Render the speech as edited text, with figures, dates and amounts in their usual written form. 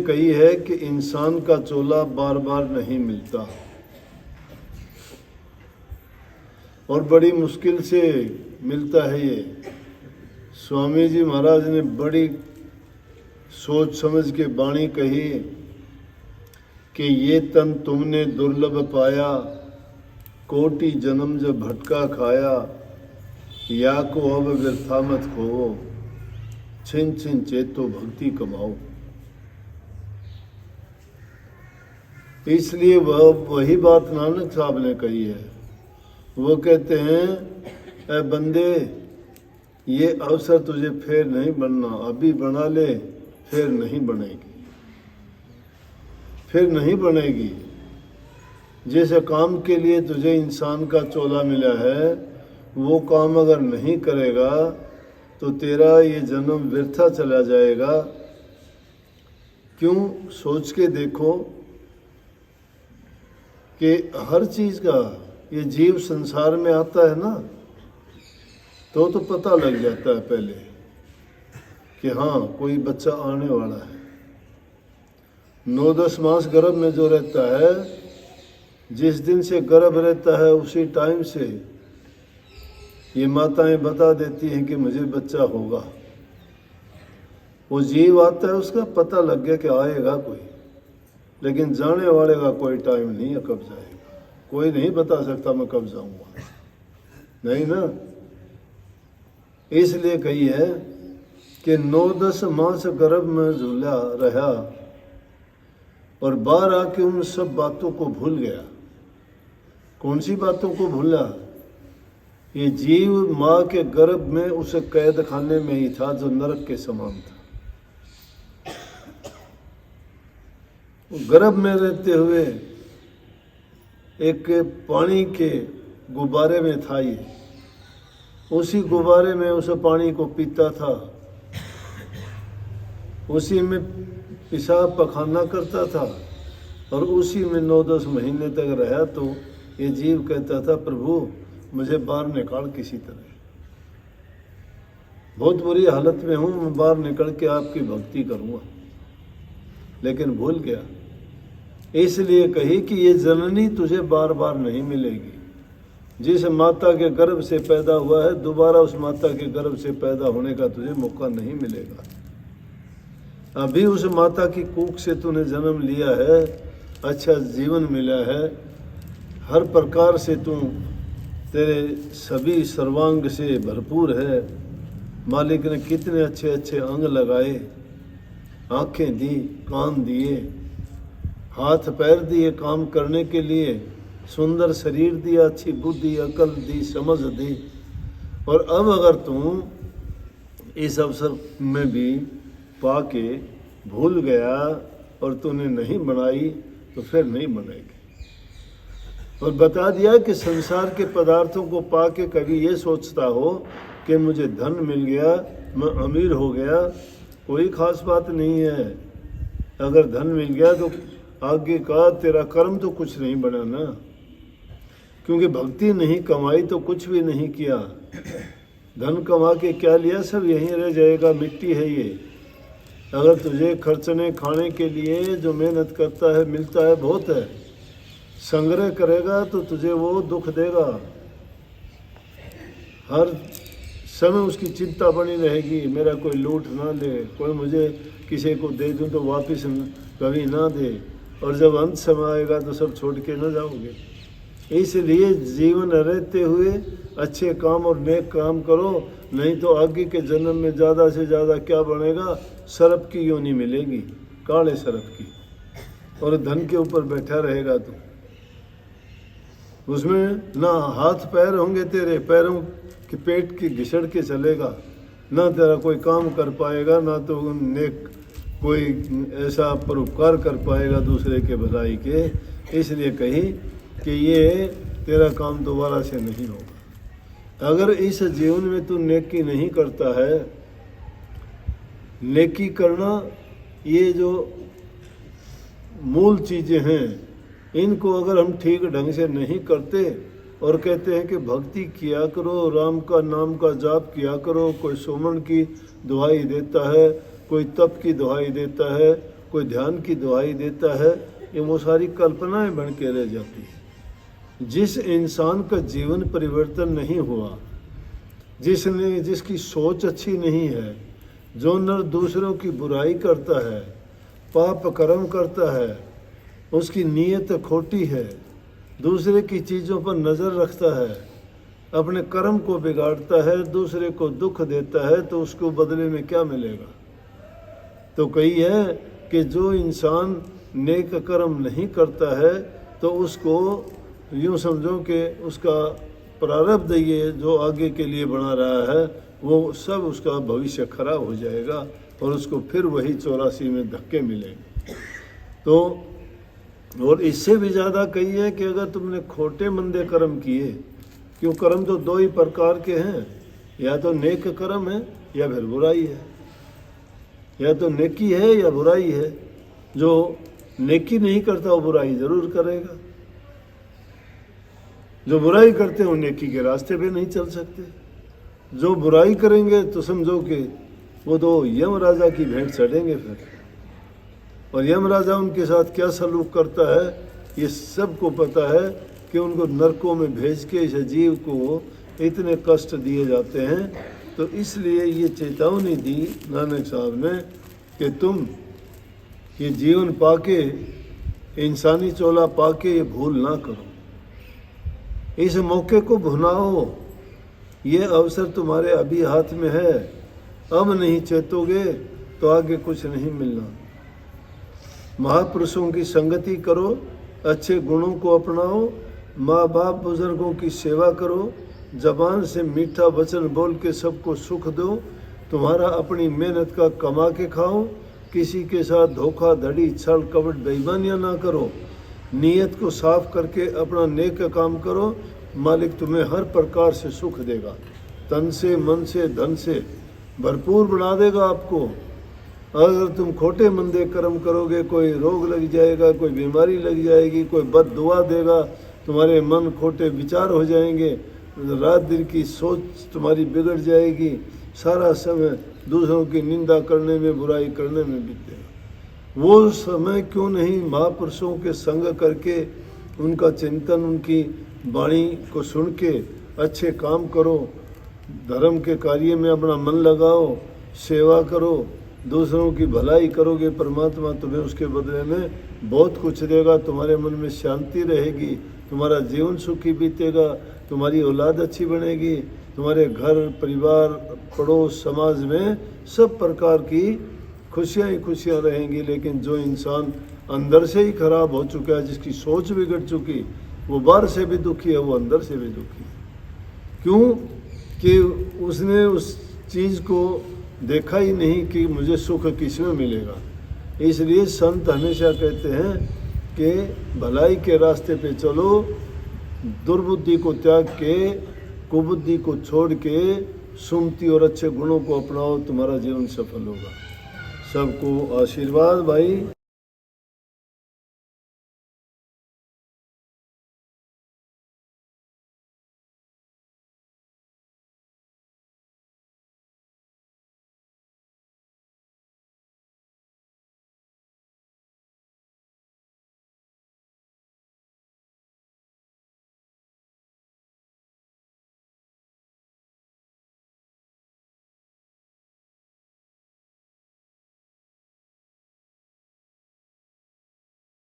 कही है कि इंसान का चोला बार बार नहीं मिलता और बड़ी मुश्किल से मिलता है। ये स्वामी जी महाराज ने बड़ी सोच समझ के वाणी कही कि ये तन तुमने दुर्लभ पाया, कोटि जन्म जब भटका खाया, या को अब व्यर्था मत खोओ, छिन छिन चेतो भक्ति कमाओ। इसलिए वही बात नानक साहब ने कही है। वो कहते हैं, ए बंदे, ये अवसर तुझे फिर नहीं बनना, अभी बना ले, फिर नहीं बनेगी, फिर नहीं बनेगी। जैसे काम के लिए तुझे इंसान का चोला मिला है, वो काम अगर नहीं करेगा तो तेरा ये जन्म व्यर्था चला जाएगा। क्यों? सोच के देखो कि हर चीज़ का ये जीव संसार में आता है ना, तो पता लग जाता है पहले कि हाँ कोई बच्चा आने वाला है। 9-10 मास गर्भ में जो रहता है, जिस दिन से गर्भ रहता है उसी टाइम से ये माताएं बता देती हैं कि मुझे बच्चा होगा। वो जीव आता है, उसका पता लग गया कि आएगा कोई, लेकिन जाने वाले का कोई टाइम नहीं है कब जाएगा। कोई नहीं बता सकता मैं कब जाऊंगा, नहीं ना। इसलिए कही है कि 9-10 मास गर्भ में झूला रहा और बाहर आके उन सब बातों को भूल गया। कौन सी बातों को भूला? ये जीव माँ के गर्भ में उस कैद खाने में ही था जो नरक के समान था। गर्भ में रहते हुए एक पानी के गुब्बारे में था ये, उसी गुब्बारे में उस पानी को पीता था, उसी में पेशाब पखाना करता था और उसी में 9-10 महीने तक रहा। तो ये जीव कहता था, प्रभु मुझे बाहर निकाल किसी तरह, बहुत बुरी हालत में हूँ, मैं बाहर निकल के आपकी भक्ति करूँगा। लेकिन भूल गया। इसलिए कही कि ये जननी तुझे बार बार नहीं मिलेगी। जिस माता के गर्भ से पैदा हुआ है, दोबारा उस माता के गर्भ से पैदा होने का तुझे मौका नहीं मिलेगा। अभी उस माता की कूख से तूने जन्म लिया है, अच्छा जीवन मिला है, हर प्रकार से तू तेरे सभी सर्वांग से भरपूर है। मालिक ने कितने अच्छे अच्छे अंग लगाए, आंखें दी, कान दिए, हाथ पैर दिए काम करने के लिए, सुंदर शरीर दिया, अच्छी बुद्धि अकल दी, समझ दी। और अब अगर तुम इस अवसर में भी पाके भूल गया और तूने नहीं बनाई तो फिर नहीं बनेगी। और बता दिया कि संसार के पदार्थों को पाके कभी ये सोचता हो कि मुझे धन मिल गया, मैं अमीर हो गया, कोई खास बात नहीं है। अगर धन मिल गया तो आगे का तेरा कर्म तो कुछ नहीं बना ना, क्योंकि भक्ति नहीं कमाई तो कुछ भी नहीं किया। धन कमा के क्या लिया? सब यहीं रह जाएगा, मिट्टी है ये। अगर तुझे खर्चने खाने के लिए जो मेहनत करता है मिलता है, बहुत है, संग्रह करेगा तो तुझे वो दुख देगा। हर समय उसकी चिंता बनी रहेगी, मेरा कोई लूट ना ले, कोई मुझे किसी को दे दूं तो वापस कभी ना दे, और जब अंत समय आएगा तो सब छोड़ के ना जाओगे। इसलिए जीवन रहते हुए अच्छे काम और नेक काम करो, नहीं तो आगे के जन्म में ज़्यादा से ज़्यादा क्या बनेगा? सर्प की योनि मिलेगी, काले सर्प की, और धन के ऊपर बैठा रहेगा तू। उसमें ना हाथ पैर होंगे तेरे, पैरों के पेट की घिसड़ के चलेगा, ना तेरा कोई काम कर पाएगा, ना तो नेक कोई ऐसा परोपकार कर पाएगा दूसरे के भलाई के। इसलिए कही कि ये तेरा काम दोबारा से नहीं होगा। अगर इस जीवन में तू नेकी नहीं करता है, नेकी करना ये जो मूल चीज़ें हैं, इनको अगर हम ठीक ढंग से नहीं करते और कहते हैं कि भक्ति किया करो, राम का नाम का जाप किया करो, कोई सुमन की दुहाई देता है, कोई तप की दुहाई देता है, कोई ध्यान की दुहाई देता है, ये वो सारी कल्पनाएं बन के रह जाती है। जिस इंसान का जीवन परिवर्तन नहीं हुआ, जिसकी सोच अच्छी नहीं है, जो नर दूसरों की बुराई करता है, पाप कर्म करता है, उसकी नीयत खोटी है, दूसरे की चीज़ों पर नज़र रखता है, अपने कर्म को बिगाड़ता है, दूसरे को दुख देता है, तो उसको बदले में क्या मिलेगा? तो कही है कि जो इंसान नेक कर्म नहीं करता है तो उसको यूँ समझो कि उसका प्रारब्ध ये जो आगे के लिए बना रहा है वो सब उसका भविष्य खराब हो जाएगा और उसको फिर वही 84 में धक्के मिलेंगे। तो और इससे भी ज़्यादा कही है कि अगर तुमने खोटे मंदे कर्म किए, क्यों कर्म तो दो ही प्रकार के हैं, या तो नेक कर्म है या फिर बुराई है, या तो नेकी है या बुराई है। जो नेकी नहीं करता वो बुराई जरूर करेगा, जो बुराई करते हैं वो नेकी के रास्ते पे नहीं चल सकते। जो बुराई करेंगे तो समझो कि वो तो यम राजा की भेंट चढ़ेंगे फिर, और यम राजा उनके साथ क्या सलूक करता है ये सबको पता है कि उनको नरकों में भेज के इस जीव को इतने कष्ट दिए जाते हैं। तो इसलिए ये चेतावनी दी नानक साहब ने कि तुम ये जीवन पाके, इंसानी चोला पाके ये भूल ना करो, इस मौके को भुनाओ। ये अवसर तुम्हारे अभी हाथ में है, अब नहीं चेतोगे तो आगे कुछ नहीं मिलना। महापुरुषों की संगति करो, अच्छे गुणों को अपनाओ, माँ बाप बुजुर्गों की सेवा करो, जबान से मीठा वचन बोल के सबको सुख दो। तुम्हारा अपनी मेहनत का कमा के खाओ, किसी के साथ धोखाधड़ी छल कपट बेईमानियाँ ना करो, नीयत को साफ करके अपना नेक काम करो। मालिक तुम्हें हर प्रकार से सुख देगा, तन से मन से धन से भरपूर बना देगा आपको। अगर तुम खोटे मंदे कर्म करोगे, कोई रोग लग जाएगा, कोई बीमारी लग जाएगी, कोई बद दुआ देगा, तुम्हारे मन खोटे विचार हो जाएंगे, रात दिन की सोच तुम्हारी बिगड़ जाएगी, सारा समय दूसरों की निंदा करने में, बुराई करने में बीतेगा। वो समय क्यों नहीं महापुरुषों के संग करके, उनका चिंतन, उनकी वाणी को सुन के अच्छे काम करो, धर्म के कार्य में अपना मन लगाओ, सेवा करो, दूसरों की भलाई करोगे, परमात्मा तुम्हें उसके बदले में बहुत कुछ देगा। तुम्हारे मन में शांति रहेगी, तुम्हारा जीवन सुखी बीतेगा, तुम्हारी औलाद अच्छी बनेगी, तुम्हारे घर परिवार पड़ोस समाज में सब प्रकार की खुशियाँ ही खुशियाँ रहेंगी। लेकिन जो इंसान अंदर से ही खराब हो चुका है, जिसकी सोच बिगड़ चुकी, वो बाहर से भी दुखी है, वो अंदर से भी दुखी है। क्यों कि उसने उस चीज़ को देखा ही नहीं कि मुझे सुख किस में मिलेगा। इसलिए संत हमेशा कहते हैं कि भलाई के रास्ते पे चलो, दुर्बुद्धि को त्याग के, कुबुद्धि को छोड़ के सुमति और अच्छे गुणों को अपनाओ, तुम्हारा जीवन सफल होगा। सबको आशीर्वाद भाई।